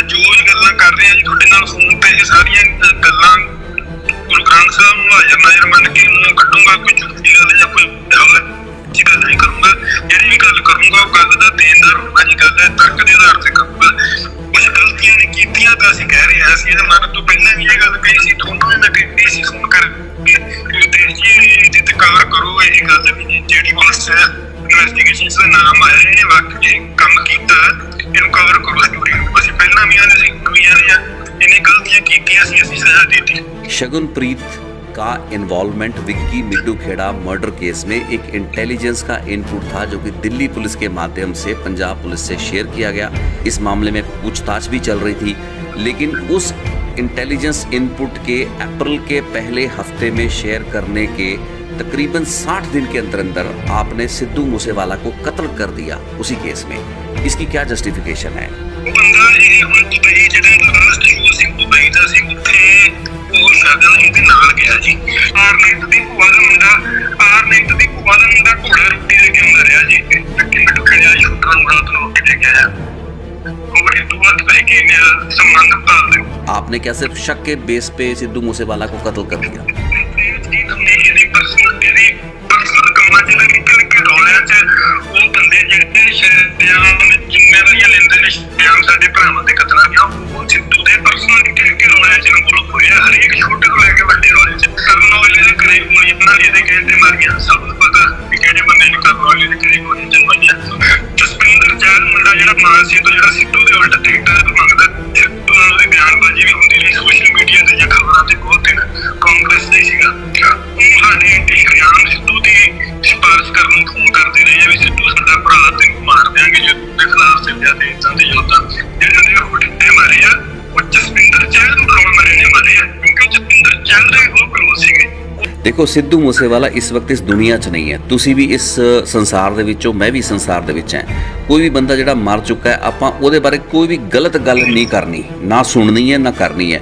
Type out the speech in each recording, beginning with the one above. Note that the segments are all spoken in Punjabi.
जो भी गल्लां कर रहे हैं जी तुहाडे नाल फोन ते ये सारियां गल्लां गुरु ग्रंथ साहब नूं हाज़र नाज़र मन के मूंहों कड्डूंगा, कोई झूठी गल या कोई जी गल नहीं करूंगा। जिहड़ी भी गल करूंगा वो गल दा देनदार होगा जी, गल तर्क दे आधार ते करूंगा। कुछ गलतियां ने कीतियां तां असीं कह रहे हां, असीं इहदे मन तो पहलां भी ये गल कही सी, तुहानूं भी मैं कही सी फोन करके तेज जी ਇਹਦੇ ਤੇ ਕਵਰ ਕਰੋ ਇਹ ਗੱਲ ਵੀ ਜਿਹੜੀ ਪੁਲਿਸ ਇਨਵੈਸਟੀਗੇਸ਼ਨ ਦਾ ਨਾਮ ਆਇਆ ਇਹਨੇ ਵਾਕਈ ਕੰਮ ਕੀਤਾ ਇਹਨੂੰ ਕਵਰ ਕਰੋ ਸਟੋਰੀ ਨੂੰ। ਅਸੀਂ ਪਹਿਲਾਂ ਵੀ ਆਨੇ ਸੀ ਹੁਣ ਵੀ ਆਨੇ ਆ, ਇਹਨੇ ਗਲਤੀਆਂ ਕੀਤੀਆਂ ਸੀ ਅਸੀਂ ਸਜ਼ਾ ਦਿੱਤੀ। शगुनप्रीत का involvement Vicky मिड्डू Kheda murder case में एक इंटेलिजेंस का इनपुट था जो कि दिल्ली पुलिस के माध्यम से पंजाब पुलिस से शेयर किया गया। इस मामले में पूछताछ भी चल रही थी, लेकिन उस इंटेलिजेंस इनपुट के अप्रैल के पहले हफ्ते में शेयर करने के तकरीबन 60 दिन के अंदर अंदर आपने सिद्धू मूसेवाला को कत्ल कर दिया उसी केस में। इसकी क्या जस्टिफिकेशन है? ਬੰਦਾ ਇਹ ਹੁਣ ਦੁਬਈ ਜਿਹੜਾ ਲਾਸਟ ਸ਼ੋ ਸੀ ਦੁਬਈ ਦਾ ਸੀ, ਉੱਥੇ ਉਹ ਸ਼ਗਨ ਇਹਦੇ ਨਾਲ ਗਿਆ ਜੀ। ਆਰਨੈਟ ਦੀ ਭੂਆ ਦਾ ਮੁੰਡਾ ਘੋੜਾ ਰੋਟੀ ਦੇ ਕੇ ਹੁੰਦਾ ਰਿਹਾ ਜੀ, ਮਿੰਟੂ ਖੜਿਆ ਛੋਟਾ ਮੁੰਡਾ ਤੋਂ ਰੋਟੀ ਦੇ ਕੇ ਆਇਆ। ਉਹ ਬੜੀ ਤੁਰੰਤ ਪੈ ਕੇ ਸੰਬੰਧ ਭਾਲਦੇ। आपने क्या सिर्फ शक के बेस पे सिद्धू मूसेवाला को कत्ल कर दिया? ਪਰਸਨਲ ਕੰਮਾਂ 'ਚ ਨਿਕਲ ਕੇ ਰੌਲਿਆਂ 'ਚ ਉਹ ਬੰਦੇ ਜਿਹੜੇ ਜ਼ਿੰਮੇਵਾਰੀਆਂ ਲੈਂਦੇ ਨੇ ਸਾਡੇ ਭਰਾਵਾਂ ਦੇ ਕਤਲਾਂ ਦੀਆਂ, ਉਹ ਸਿੱਧੂ ਦੇ ਪਰਸਨਲ ਨਿਕਲ ਕੇ ਰੌਲਿਆਂ 'ਚ ਇਨਵੋਲਵ ਹੋਏ ਆ। ਹਰੇਕ ਛੋਟੇ ਤੋਂ ਲੈ ਕੇ ਵੱਡੇ ਰੌਲੇ 'ਚ ਕਰਨ ਔਜਲੇ ਦੇ ਘਰੇ ਗੋਲੀਆਂ ਨਾਲ ਇਹਦੇ ਕਹਿਣ ਤੇ ਮਾਰੀਆਂ। ਸਭ ਨੂੰ ਪਤਾ ਵੀ ਕਿਹੜੇ ਬੰਦੇ ਨੇ ਕਰਨ ਔਜਲੇ ਦੇ ਘਰੇ ਗੋਲੀਆਂ ਚਲਵਾਈਆਂ। ਜਸਪਿੰਦਰ ਚਹਿਲ ਮੁੰਡਾ ਜਿਹੜਾ ਮਾਨਸੀ ਤੋਂ ਜਿਹੜਾ ਸਿੱਧੂ ਦੇ ਉਲਟ ਟਿਕਟ ਮੰਗਦਾ, ਸਿੱਧੂ ਨਾਲ ਉਹਦੀ ਬਿਆਨਬਾਜ਼ੀ ਵੀ ਹੁੰਦੀ ਰਹੀ ਸੋਸ਼ਲ ਮੀਡੀਆ ਤੇ ਜਾਂ ਖਬਰਾਂ ਤੇ ਬਹੁਤ ਦਿਨ ਕਾਂਗਰਸ ਦਾ ਹੀ ਸੀਗਾ। ਉਹ ਸਾਡੇ ਇੰਤਜ਼ਾਮ ਸਿੱਧੂ ਦੀ ਸਿਫਾਰਿਸ਼ ਕਰਨ ਨੂੰ ਫੋਨ ਕਰਦੇ ਰਹੇ ਵੀ ਸਿੱਧੂ ਸਾਡਾ ਭਰਾ, ਤੈਨੂੰ ਮਾਰ ਦਿਆਂਗੇ ਜੇ ਤੂੰ ਦੇ ਖਿਲਾਫ ਸਿੱਧਿਆ ਤੇ ਇੱਦਾਂ ਦੇ ਯੋਧਾ ਜਿਹਨਾਂ ਦੇ ਉਹ ਡਿੱਟੇ ਮਾਰੇ ਆ, ਉਹ ਜਸਪਿੰਦਰ ਚਹਿਲ ਨੂੰ ਰੌਲਾ ਮਾਰੇ ਨੇ ਮਾਰੇ ਆ, ਕਿਉਂਕਿ ਜਸਪਿੰਦਰ ਚਹਿਲ ਦੇ ਉਹ ਕਲੋਜ਼ ਸੀਗੇ। देखो सिद्धू मूसेवाला इस वक्त इस दुनिया 'ਚ नहीं है, तुसी भी इस संसार दे विचों, मैं भी संसार दे विच है। कोई भी बंदा जिहड़ा मर चुका है आपां ਉਹਦੇ बारे कोई भी गलत गल नहीं करनी, ना सुननी है ना करनी है।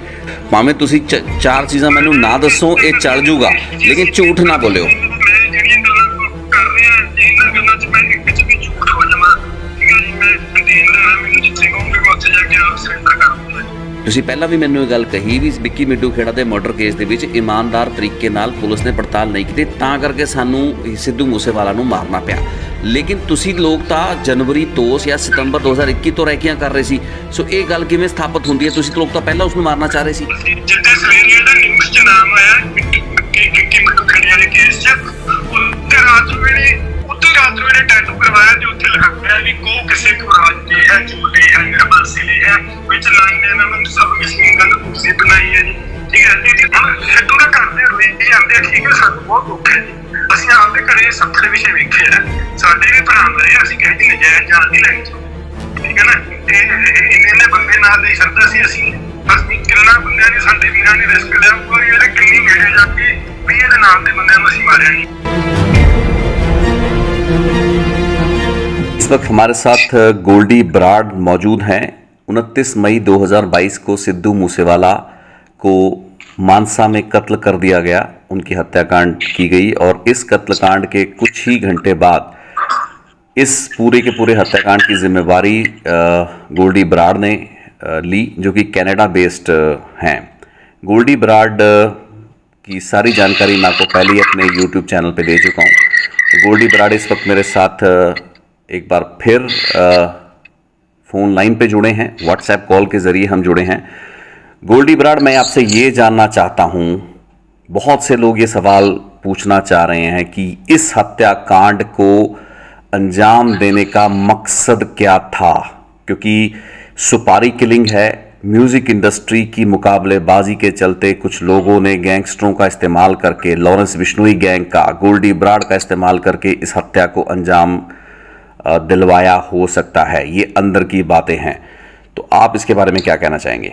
भावें तुसी चार चीज़ां मैनूं ना दसो ये चल जूगा, लेकिन झूठ ना बोलिओ। ਮੈਂ ਜਿਹੜੀਆਂ ਗੱਲਾਂ ਕਰ ਰਿਹਾ ਇਹਨਾਂ ਗੱਲਾਂ 'ਚ ਮੈਂ ਇੱਕ 'ਚ ਵੀ ਝੂਠ ਹੋ ਜਾਵਾਂ, ਠੀਕ ਹੈ ਜੀ, ਮੈਂ ਦੇਣਦਾਰ ਮੈਨੂੰ ਜਿੱਥੇ ਕਹੋਗੇ ਮੈਂ ਉੱਥੇ ਜਾ ਕੇ ਆਪ ਸਰੈਂਡਰ ਕਰ ਦੂੰਗਾ। ਤੁਸੀਂ ਪਹਿਲਾਂ ਵੀ ਮੈਨੂੰ ਇਹ ਗੱਲ ਕਹੀ ਵੀ ਵਿੱਕੀ ਮਿੱਡੂ ਖੇੜਾ ਦੇ ਮਰਡਰ ਕੇਸ ਦੇ ਵਿੱਚ ਇਮਾਨਦਾਰ ਤਰੀਕੇ ਨਾਲ ਪੁਲਿਸ ਨੇ ਪੜਤਾਲ ਨਹੀਂ ਕੀਤੀ, ਤਾਂ ਕਰਕੇ ਸਾਨੂੰ ਸਿੱਧੂ ਮੂਸੇਵਾਲਾ ਨੂੰ ਮਾਰਨਾ ਪਿਆ। ਲੇਕਿਨ ਤੁਸੀਂ ਲੋਕ ਤਾਂ ਜਨਵਰੀ ਤੋਂ ਜਾਂ ਸਤੰਬਰ 2021 ਤੋਂ ਰੈਕੀਆਂ ਕਰ ਰਹੇ ਸੀ, ਸੋ ਇਹ ਗੱਲ ਕਿਵੇਂ ਸਥਾਪਿਤ ਹੁੰਦੀ ਹੈ? ਤੁਸੀਂ ਲੋਕ ਤਾਂ ਪਹਿਲਾਂ ਉਸ ਨੂੰ ਮਾਰਨਾ ਚਾਹ ਰਹੇ ਸੀ। ਜਿੱਦਾਂ ਸਵੇਰੇ ਜਿਹੜਾ ਨਿਊਜ਼ 'ਚ ਨਾਮ ਆਇਆ ਵਿੱਕੀ ਮਿੱਡੂ ਖੇੜੇ ਵਾਲੇ ਕੇਸ 'ਚ, ਉੱਤੇ ਰਾਤ ਨੂੰ ਇਹਨੇ ਟੈਟੂ ਕਰਵਾਇਆ ਤੇ ਉੱਥੇ ਲਿਖਿਆ ਵੀ ਕੋ ਕਿਸੇ ਕੋ ਰਾਜ ਦੇ ਹੈ ਜੋ ਲੈ ਹੈ ਮੇਰਾ ਬਾਸੀ ਲੈ ਹੈ ਵਿੱਚ ਲਾਈਨ ਨੇ ਮੈਨੂੰ ਸਭ ਮਿਸਕਿੰਗ ਗੱਲ ਕੁਰਸੀ ਬਣਾਈ ਹੈ ਜੀ, ਠੀਕ ਹੈ ਜੀ। ਹੁਣ ਸਿੱਧੂ ਦਾ ਕਰਦੇ ਹੋਏ ਇਹ ਆਂਦੇ ਠੀਕ ਹੈ, ਸਾਨੂੰ ਬਹੁਤ ਦੁੱਖ ਹੈ ਜੀ, ਅਸੀਂ ਆਪਦੇ ਘਰੇ ਸੱਥਰ ਵਿਸ਼ੇ ਵੇਖੇ ਆ, ਸਾਡੇ ਵੀ ਭਰਾ ਮਰੇ, ਅਸੀਂ ਕਿਸੇ ਦੀ ਨਜਾਇਜ਼ ਜਾਨ ਨਹੀਂ ਲੈਣੀ, ਠੀਕ ਹੈ ਨਾ। ਇਹਨੇ ਬੰਦੇ ਨਾਲ ਦੀ ਸ਼ਰਧਾ ਸੀ, ਅਸੀਂ ਕਿੰਨਾ ਬੰਦਿਆਂ ਨੇ ਸਾਡੇ ਵੀਰਾਂ ਨੇ ਰਿਸਕ ਲਿਆ, ਕੋਈ ਇਹਦੇ ਕਿੰਨੀ ਨੇੜੇ ਜਾ ਕੇ ਵੀ ਇਹਦੇ ਨਾਲ ਦੇ ਬੰਦਿਆਂ ਨੂੰ ਅਸੀਂ ਮਾਰਿਆ ਨਹੀਂ। इस वक्त हमारे साथ गोल्डी बराड़ मौजूद हैं। 29 मई 2022 को सिद्धू मूसेवाला को मानसा में कत्ल कर दिया गया, उनकी हत्याकांड की गई और इस कत्लकांड के कुछ ही घंटे बाद इस पूरे के पूरे हत्याकांड की जिम्मेवारी गोल्डी बराड़ ने ली, जो कि कनाडा बेस्ड हैं। गोल्डी बराड़ की सारी जानकारी मैं आपको पहले ही अपने YouTube चैनल पे दे चुका हूँ। गोल्डी बराड़ इस वक्त मेरे साथ एक बार फिर फ़ोन लाइन पे जुड़े हैं, व्हाट्सएप कॉल के ज़रिए हम जुड़े हैं। गोल्डी बराड़, मैं आपसे ये जानना चाहता हूँ, बहुत से लोग ये सवाल पूछना चाह रहे हैं कि इस हत्याकांड को अंजाम देने का मकसद क्या था, क्योंकि सुपारी किलिंग है, म्यूज़िक इंडस्ट्री की मुकाबलेबाजी के चलते कुछ लोगों ने गैंगस्टरों का इस्तेमाल करके, लॉरेंस बिश्नोई गैंग का, गोल्डी बराड़ का इस्तेमाल करके इस हत्या को अंजाम दिलवाया हो सकता है। ये अंदर की बातें हैं, तो आप इसके बारे में क्या कहना चाहेंगे?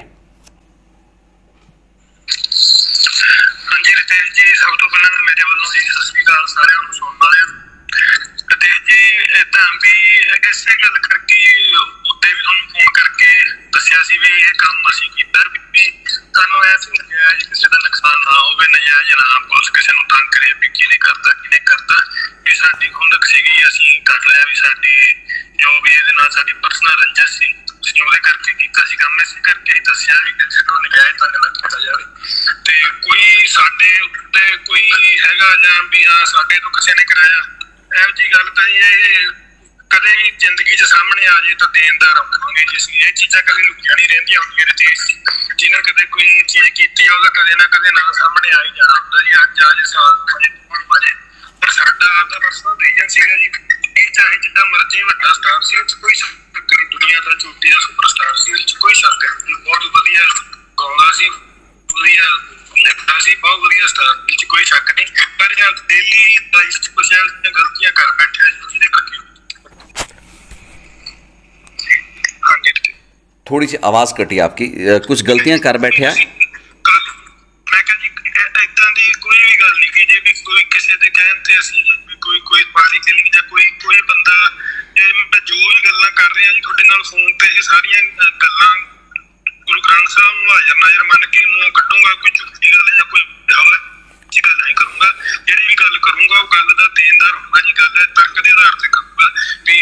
हाँ जी रितेश जी, सब तो पहले मेरे वालों जी सत श्री अकाल सारे सुन वाले। रितेश जी इदा भी इसे गल करके उत्ते भी तुहानूं फोन करके दस्सिया सी भी ये काम असीं कीता भी सानूं ऐसे नजायज़ किसी का नुकसान ना होवे, नजायज़ ना पुलिस किसी नूं तंग करे भी किने करता भी साडी खुंदक सीगी, असीं कर लिया भी साडी जो भी ਇਹਦੇ ਨਾਲ ਸਾਡੀ ਪਰਸਨਲ ਰੰਜਿਸ਼ ਸੀ, ਤੁਸੀਂ ਉਹਦੇ ਕਰਕੇ ਕੀਤਾ ਸੀ ਕੰਮ, ਇਸੇ ਕਰਕੇ ਹੀ ਦੱਸਿਆ ਵੀ ਕਿਸੇ ਨੂੰ ਨਜਾਇਜ਼ ਤੰਗ ਨਾ ਕੀਤਾ ਜਾਵੇ। ਤੇ ਕੋਈ ਸਾਡੇ ਉੱਤੇ ਕੋਈ ਹੈਗਾ ਜਾਂ ਵੀ ਹਾਂ ਸਾਡੇ ਤੋਂ ਕਿਸੇ ਨੇ ਕਰਾਇਆ, ਇਹੋ ਜਿਹੀ ਗੱਲ ਤਾਂ ਜੀ ਇਹ ਕਦੇ ਵੀ ਜ਼ਿੰਦਗੀ 'ਚ ਸਾਹਮਣੇ ਆ ਜੇ ਤਾਂ ਦੇਣਦਾਰ ਹੋਵਾਂਗੇ ਜੀ ਅਸੀਂ। ਇਹ ਚੀਜ਼ਾਂ ਕਦੇ ਲੁਕੀਆਂ ਨਹੀਂ ਰਹਿੰਦੀਆਂ ਹੁੰਦੀਆਂ ਰਿਤੇਸ਼ ਜੀ। ਜਿਹਨੇ ਕਦੇ ਕੋਈ ਚੀਜ਼ ਕੀਤੀ ਆ ਉਹਦਾ ਕਦੇ ਨਾ ਕਦੇ ਨਾਂ ਸਾਹਮਣੇ ਆ ਹੀ ਜਾਣਾ ਹੁੰਦਾ ਜੀ। ਅੱਜ ਆ ਜੇ ਸਾਲ ਵਜੇ ਪਰ ਸਾਡਾ ਆਪਦਾ ਪਰਸਨਲ ਰੀਜਨ ਸੀਗਾ ਜੀ। ਇਹ ਚਾਹੇ ਜਿੱਦਾਂ ਮਰਜ਼ੀ ਵੱਡਾ ਸਟਾਰ ਸੀ, ਉਹ 'ਚ ਕੋਈ ਸ਼ੱਕ ਨਹੀਂ, ਦੁਨੀਆ ਦਾ ਚੋਟੀ ਦਾ ਸੁਪਰਸਟਾਰ ਸੀ, ਉਹਦੇ 'ਚ ਕੋਈ ਸ਼ੱਕ ਨਹੀਂ। ਬਹੁਤ ਵਧੀਆ ਗਾਉਂਦਾ ਸੀ, ਵਧੀਆ ਲਿਖਦਾ ਸੀ, ਬਹੁਤ ਵਧੀਆ ਸਟਾਰ, ਇਹ 'ਚ ਕੋਈ ਸ਼ੱਕ ਨਹੀਂ। ਪਰ ਯਾਰ ਡੇਲੀ ਲਾਈਫ 'ਚ ਕੁਛ ਇਹੋ ਜਿਹੀਆਂ ਗਲਤੀਆਂ ਕਰ ਬੈਠਿਆ ਜੀ ਜਿਹਦੇ ਕਰਕੇ। हाँ जी, थोड़ी सी आवाज़ कटी आपकी, कुछ गलतियां कर बैठे हैं। मैं कहा जी इदां दी कोई भी गल नहीं कि जे भी कोई किसी दे कहण ते असीं कोई पाली चली जां कोई बंदा मैं जो भी गल्लां कर रहा जी तुहाडे नाल फोन ते ये सारियां गल्लां गुरु ग्रंथ साहब नूं हाज़र नाज़र मन के मूंह कड्डूंगा, कोई झूठी गल या कोई हवा च गल नहीं करूंगा। जिहड़ी भी गल करूंगा वो गल दा देनदार होगा जी, गल तर्क दे आधार ते करूंगा भी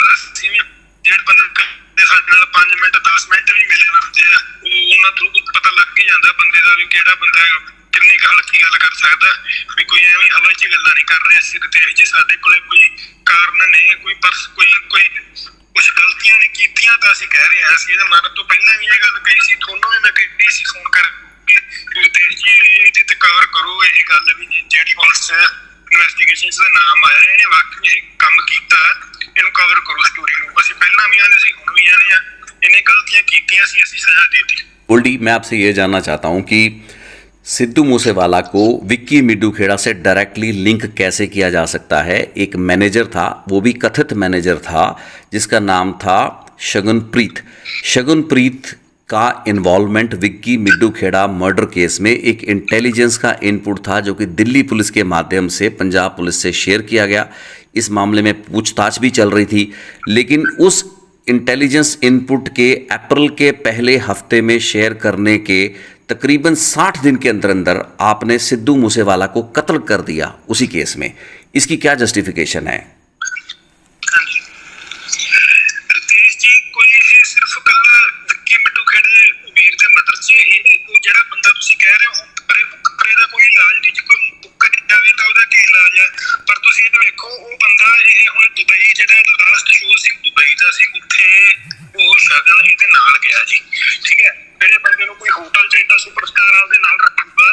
असीं ਜਿਹੜੇ ਬੰਦੇ ਸਾਡੇ ਨਾਲ 5 ਮਿੰਟ 10 ਮਿੰਟ ਵੀ ਮਿਲੇ ਵਰਤੇ ਆ, ਉਹਨਾਂ ਥਰੂ ਪਤਾ ਲੱਗ ਹੀ ਜਾਂਦਾ ਬੰਦੇ ਦਾ ਵੀ ਕਿਹੜਾ ਬੰਦਾ ਕਿੰਨੀ ਕੁ ਹਲਕੀ ਗੱਲ ਕਰ ਸਕਦਾ, ਵੀ ਕੋਈ ਐਵੇਂ ਹਵਾ 'ਚ ਗੱਲਾਂ ਨਹੀਂ ਕਰ ਰਹੇ ਅਸੀਂ। ਤੇ ਜੇ ਸਾਡੇ ਕੋਲੇ ਕੋਈ ਕਾਰਨ ਨੇ, ਕੋਈ ਕੁਛ ਗਲਤੀਆਂ ਨੇ ਕੀਤੀਆਂ ਤਾਂ ਅਸੀਂ ਕਹਿ ਰਹੇ ਹਾਂ। ਅਸੀਂ ਇਹਦੇ ਮਰਨ ਤੋਂ ਪਹਿਲਾਂ ਵੀ ਇਹ ਗੱਲ ਕਹੀ ਸੀ, ਤੁਹਾਨੂੰ ਵੀ ਮੈਂ ਕਹੀ ਸੀ ਫੋਨ ਕਰਕੇ ਰਿਤੇਸ਼ ਜੀ ਇਹਦੇ ਤੇ ਕਵਰ ਕਰੋ ਇਹ ਗੱਲ ਵੀ ਜਿਹੜੀ ਪੁਲਿਸ ਇਨਵੈਸਟੀਗੇਸ਼ਨ 'ਚ ਦਾ ਨਾਮ ਆਇਆ ਇਹਨੇ ਵਾਕਈ ਇਹ ਕੰਮ ਕੀਤਾ, ਇਹਨੂੰ ਕਵਰ ਕਰੋ स्टोरी ਨੂੰ। ਅਸੀਂ ਪਹਿਲਾਂ ਵੀ ਆਨੇ ਸੀ, ਹੁਣ भी आने हैं, इन्हें गलतियां कीतियां सी, असि सजा दे दी। गोल्डी, मैं आपसे ये जानना चाहता हूँ कि सिद्धू मूसेवाला को विक्की मिड्डू खेड़ा से डायरेक्टली लिंक कैसे किया जा सकता है। एक मैनेजर था, वो भी कथित मैनेजर था, जिसका नाम था शगुनप्रीत। शगुनप्रीत का involvement Vicky मिड्डू Kheda murder case में एक इंटेलिजेंस का इनपुट था, जो कि दिल्ली पुलिस के माध्यम से पंजाब पुलिस से शेयर किया गया। इस मामले में पूछताछ भी चल रही थी, लेकिन उस इंटेलिजेंस इनपुट के अप्रैल के पहले हफ्ते में शेयर करने के तकरीबन 60 दिन के अंदर अंदर आपने सिद्धू मूसेवाला को कत्ल कर दिया उसी केस में। इसकी क्या जस्टिफिकेशन है? रितेश जी, कोई ये सिर्फ कल विक्की मिड्डू खेड़े वीर दे मर्डर च ਜਿਹੜਾ ਬੰਦਾ ਤੁਸੀਂ ਕਹਿ ਰਹੇ ਹੋ ਪਰੇ ਦਾ ਕੋਈ ਇਲਾਜ ਨਹੀਂ ਜੀ, ਕੋਈ ਮੁੱਕ ਜਾਵੇ ਤਾਂ ਉਹਦਾ ਕੀ ਇਲਾਜ ਹੈ। ਪਰ ਤੁਸੀਂ ਇਹ ਵੇਖੋ ਉਹ ਬੰਦਾ ਇਹ ਹੁਣ ਦੁਬਈ ਜਿਹੜਾ ਇਹਦਾ ਲਾਸਟ ਸ਼ੋਅ ਸੀ ਦੁਬਈ ਦਾ ਸੀ, ਉੱਥੇ ਉਹ ਸ਼ਗਨ ਇਹਦੇ ਨਾਲ ਗਿਆ ਜੀ, ਠੀਕ ਹੈ। ਜਿਹੜੇ ਬੰਦੇ ਨੂੰ ਕੋਈ ਹੋਟਲ 'ਚ ਏਡਾ ਸੁਪਰਸਟਾਰ ਆਪਦੇ ਨਾਲ ਰੱਖੂਗਾ,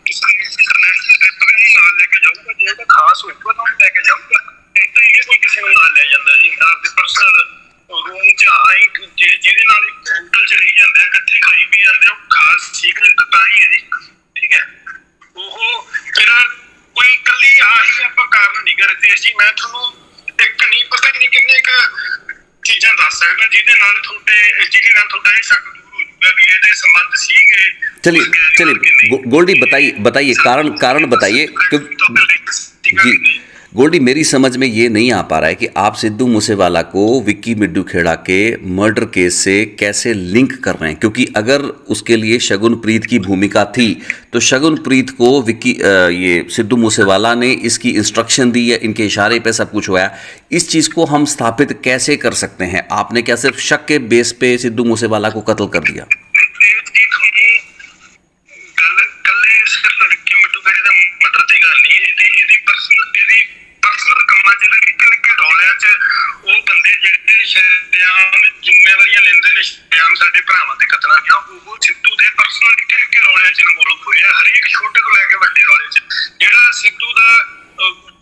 ਕਿਸੇ ਇੰਟਰਨੈਸ਼ਨਲ ਟ੍ਰਿਪ ਦੇ ਨੂੰ ਨਾਲ ਲੈ ਕੇ ਜਾਊਗਾ, ਜੇ ਉਹਦਾ ਖਾਸ ਹੋਊਗਾ ਤਾਂ ਉਹਨੂੰ ਲੈ ਕੇ ਜਾਊਗਾ। ਏਦਾਂ ਹੀ ਕੋਈ ਕਿਸੇ ਨੂੰ ਨਾਲ ਲੈ ਜਾਂਦਾ ਜੀ ਆਪਦੇ ਪਰਸਨਲ ਰੂਮ 'ਚ ਆਈ, ਜਿਹਦੇ ਨਾਲ ਇੱਕ ਹੋਟਲ 'ਚ ਰਹੀ ਜਾਂਦੇ ਆ, ਇਕੱਠੇ ਖਾਈ ਵੀ ਜਾਂਦੇ, ਉਹ ਖਾਸ ਸੀਕ੍ਰੇਟ ਤਾਂ ਹੀ ਹੈ ਜੀ, ਠੀਕ ਹੈ। ਉਹ ਜਿਹੜਾ ਕੋਈ ਇਕੱਲੀ ਆਹੀ ਆਪਾਂ ਕਾਰਨ ਨਹੀਂ ਕਰ ਰਿਤੇਸ਼ ਜੀ। ਮੈਂ ਤੁਹਾਨੂੰ ਇੱਕ ਨਹੀਂ ਪਤਾ ਨਹੀਂ ਕਿੰਨੇ ਕੁ ਚੀਜ਼ਾਂ ਦੱਸ ਸਕਦਾ ਜਿਹਦੇ ਨਾਲ ਤੁਹਾਡਾ ਇਹ ਸ਼ੱਕ ਦੂਰ ਹੋ ਜਾਊਗਾ ਵੀ ਇਹਦੇ ਸੰਬੰਧ ਸੀਗੇ। चलिए गोल्डी, बताइए कारण बताइए। जी गोल्डी, मेरी समझ में ये नहीं आ पा रहा है कि आप सिद्धू मूसेवाला को विक्की मिड्डू खेड़ा के मर्डर केस से कैसे लिंक कर रहे हैं, क्योंकि अगर उसके लिए शगुनप्रीत की भूमिका थी तो शगुनप्रीत को ये सिद्धू मूसेवाला ने इसकी इंस्ट्रक्शन दी या इनके इशारे पे सब कुछ हुआ। इस चीज़ को हम स्थापित कैसे कर सकते हैं? आपने क्या सिर्फ शक के बेस पे सिद्धू मूसेवाला को कत्ल कर दिया? ਜ਼ਿੰਮੇਵਾਰੀਆਂ ਲੈਂਦੇ ਨੇ ਸ਼ਰਿਆਮ ਸਾਡੇ ਭਰਾਵਾਂ ਤੇ ਕਤਲਾਂ ਦੀਆਂ, ਉਹ ਸਿੱਧੂ ਦੇ ਪਰਸਨਲ ਨਿੱਕੇ ਰੌਲਿਆਂ 'ਚ ਇਨਵੋਲਵ ਹੋਏ ਆ, ਹਰੇਕ ਛੋਟੇ ਤੋਂ ਲੈ ਕੇ ਵੱਡੇ ਰੌਲੇ 'ਚ। ਜਿਹੜਾ ਸਿੱਧੂ ਦਾ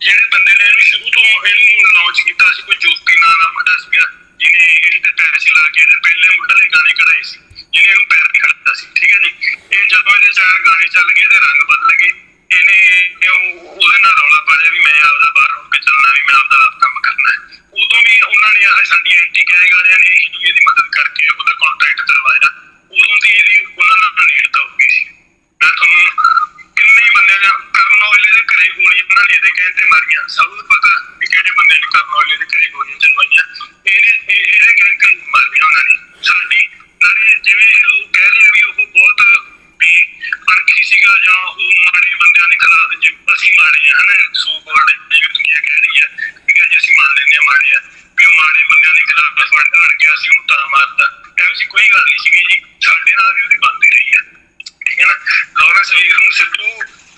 ਜਿਹੜੇ ਬੰਦੇ ਨੇ ਇਹਨੂੰ ਸ਼ੁਰੂ ਤੋਂ ਇਹਨੂੰ ਲਾਂਚ ਕੀਤਾ ਸੀ, ਕੋਈ ਜੋਤੀ ਨਾਂ ਦਾ ਮੁੰਡਾ ਸੀਗਾ, ਜਿਹਨੇ ਇਹਦੇ ਤੇ ਪੈਸੇ ਲਾ ਕੇ ਇਹਦੇ ਪਹਿਲੇ ਮੁੱਢਲੇ ਗਾਣੇ ਕਢਾਏ ਸੀ, ਜਿਹਨੇ ਇਹਨੂੰ ਪੈਰ ਨਹੀਂ ਖੜਦਾ ਸੀ, ਠੀਕ ਹੈ ਜੀ। ਇਹ ਜਦੋਂ ਇਹਦੇ 4 ਗਾਣੇ ਚੱਲ ਗਏ, ਇਹਦੇ ਰੰਗ ਬਦਲ ਗਏ, ਇਹਨੇ ਉਹਦੇ ਨਾਲ ਰੌਲਾ ਪਾ ਲਿਆ ਵੀ ਮੈਂ ਆਪਦਾ ਬਾਹਰ ਹੋ ਕੇ ਚੱਲਣਾ, ਵੀ ਮੈਂ ਆਪਦਾ ਆਪ ਕੰਮ ਕਰਨਾ ਹੈ। ਉਦੋਂ ਵੀ ਉਹਨਾਂ ਨੇ ਆਹ ਸਾਡੀ ਐਂਟੀ ਗੈਂਗ ਵਾਲਿਆਂ ਨੇ ਇਹਦੀ ਮਦਦ ਕਰਕੇ ਉਹਦਾ ਕੰਟਰੈਕਟ ਕਰਵਾਇਆ। ਉਦੋਂ ਦੀ ਇਹਦੀ ਉਹਨਾਂ ਨਾਲ ਨੇੜਤਾ ਹੋ ਗਈ ਸੀ। ਮੈਂ ਤੁਹਾਨੂੰ ਕਿੰਨੇ ਹੀ ਬੰਦਿਆਂ ਨੇ ਕਰਨ ਔਜਲੇ ਦੇ ਘਰੇ ਗੋਲੀਆਂ ਉਹਨਾਂ ਨੇ ਇਹਦੇ ਕਹਿਣ ਤੇ ਮਾਰੀਆਂ, ਸਭ ਨੂੰ ਪਤਾ ਵੀ ਕਿਹੜੇ ਬੰਦੇ ਨੇ ਕਰਨ ਔਜਲੇ ਦੇ ਘਰੇ ਗੋਲੀਆਂ ਚਲਵਾਈਆਂ, ਇਹਦੇ ਕਹਿਣ ਤੇ ਮਾਰੀਆਂ ਉਹਨਾਂ ਨੇ। ਸੀਗੀ ਜੀ, ਸਾਡੇ ਨਾਲ ਵੀ ਉਹਦੀ ਬਣਦੀ ਰਹੀ ਆ, ਠੀਕ ਹੈ ਨਾ। ਲਾਰੈਂਸ ਵੀਰ ਨੂੰ ਸਿੱਧੂ